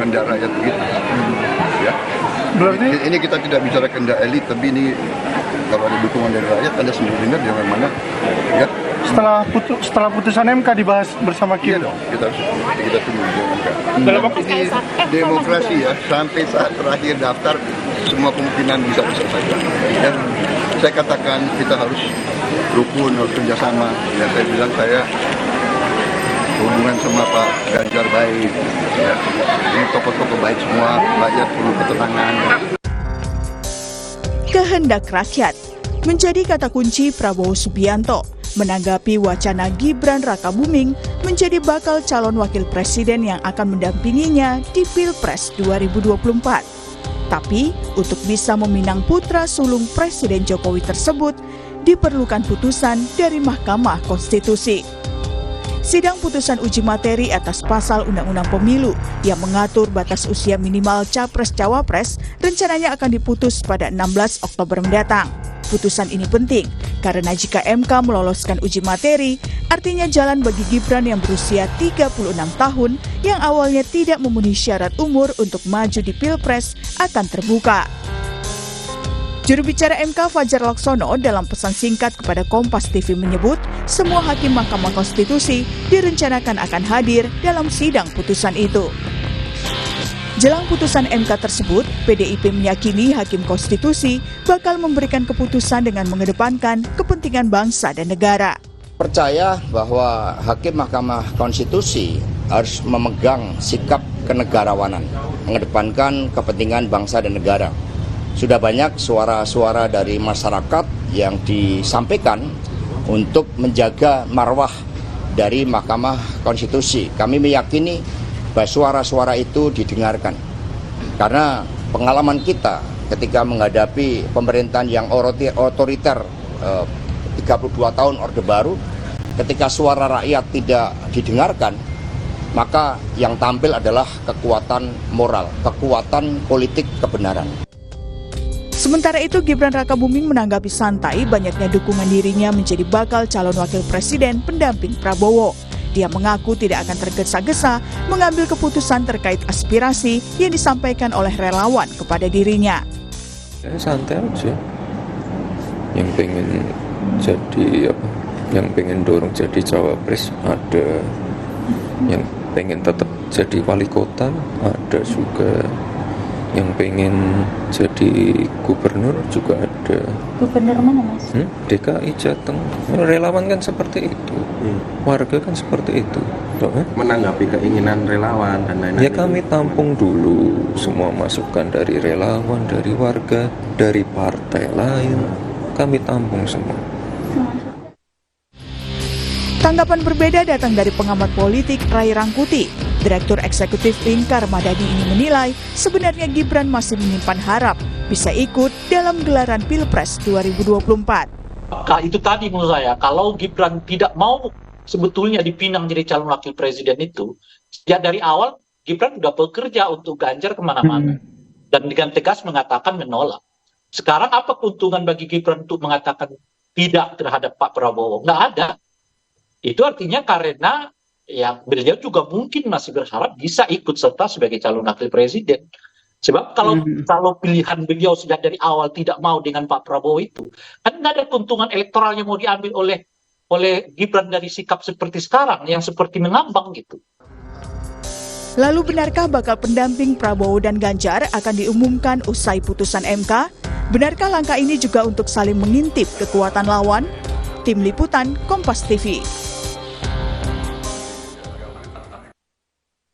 kehendak rakyat begitu. Ya. Berarti Ini kita tidak bicara kehendak elit, tapi ini kalau ada dukungan dari rakyat, Anda sendiri dengar jangan mana. Ya. setelah putusan MK dibahas bersama Iya Kim. dong, kita tunggu di MK. Dalam waktu Ini demokrasi ya, sampai saat terakhir daftar semua kemungkinan bisa diselesaikan. Dan saya katakan kita harus rukun, harus kerjasama. Ya, saya bilang saya hubungan sama Pak Ganjar baik. Ya. Ini tokoh-tokoh baik semua, rakyat perlu ketenangan. Kehendak rakyat menjadi kata kunci Prabowo Subianto menanggapi wacana Gibran Rakabuming menjadi bakal calon wakil presiden yang akan mendampinginya di Pilpres 2024. Tapi, untuk bisa meminang putra sulung Presiden Jokowi tersebut, diperlukan putusan dari Mahkamah Konstitusi. Sidang putusan uji materi atas pasal Undang-Undang Pemilu yang mengatur batas usia minimal Capres-Cawapres rencananya akan diputus pada 16 Oktober mendatang. Putusan ini penting karena jika MK meloloskan uji materi, artinya jalan bagi Gibran yang berusia 36 tahun yang awalnya tidak memenuhi syarat umur untuk maju di Pilpres akan terbuka. Juru bicara MK Fajar Laksono dalam pesan singkat kepada Kompas TV menyebut semua hakim Mahkamah Konstitusi direncanakan akan hadir dalam sidang putusan itu. Jelang putusan MK tersebut, PDIP meyakini Hakim Konstitusi bakal memberikan keputusan dengan mengedepankan kepentingan bangsa dan negara. Percaya bahwa Hakim Mahkamah Konstitusi harus memegang sikap kenegarawanan, mengedepankan kepentingan bangsa dan negara. Sudah banyak suara-suara dari masyarakat yang disampaikan untuk menjaga marwah dari Mahkamah Konstitusi. Kami meyakini bahwa suara-suara itu didengarkan. Karena pengalaman kita ketika menghadapi pemerintahan yang otoriter 32 tahun Orde Baru, ketika suara rakyat tidak didengarkan, maka yang tampil adalah kekuatan moral, kekuatan politik kebenaran. Sementara itu, Gibran Rakabuming menanggapi santai banyaknya dukungan dirinya menjadi bakal calon wakil presiden pendamping Prabowo. Dia mengaku tidak akan tergesa-gesa mengambil keputusan terkait aspirasi yang disampaikan oleh relawan kepada dirinya. Santai aja. Yang pengen jadi yang pengen dorong jadi cawapres ada, yang pengen tetap jadi wali kota ada juga, yang pengen jadi gubernur juga ada. Gubernur mana, Mas? DKI Jateng. Relawan kan seperti itu. Warga kan seperti itu. Menanggapi keinginan relawan dan lain-lain. Ya kami tampung dulu semua masukan dari relawan, dari warga, dari partai lain. Kami tampung semua. Tanggapan berbeda datang dari pengamat politik Ray Rangkuti. Direktur Eksekutif Lingkar Madani ini menilai sebenarnya Gibran masih menyimpan harap bisa ikut dalam gelaran Pilpres 2024. Itu tadi menurut saya, kalau Gibran tidak mau sebetulnya dipinang jadi calon wakil presiden itu, sejak dari awal Gibran sudah bekerja untuk Ganjar kemana-mana. Dan dengan tegas mengatakan menolak. Sekarang apa keuntungan bagi Gibran untuk mengatakan tidak terhadap Pak Prabowo? Nggak ada. Itu artinya karena ya beliau juga mungkin masih berharap bisa ikut serta sebagai calon wakil presiden. Sebab kalau pilihan beliau sejak dari awal tidak mau dengan Pak Prabowo itu, kan nggak ada keuntungan elektoral yang mau diambil oleh Gibran dari sikap seperti sekarang yang seperti mengambang gitu. Lalu benarkah bakal pendamping Prabowo dan Ganjar akan diumumkan usai putusan MK? Benarkah langkah ini juga untuk saling mengintip kekuatan lawan? Tim Liputan Kompas TV.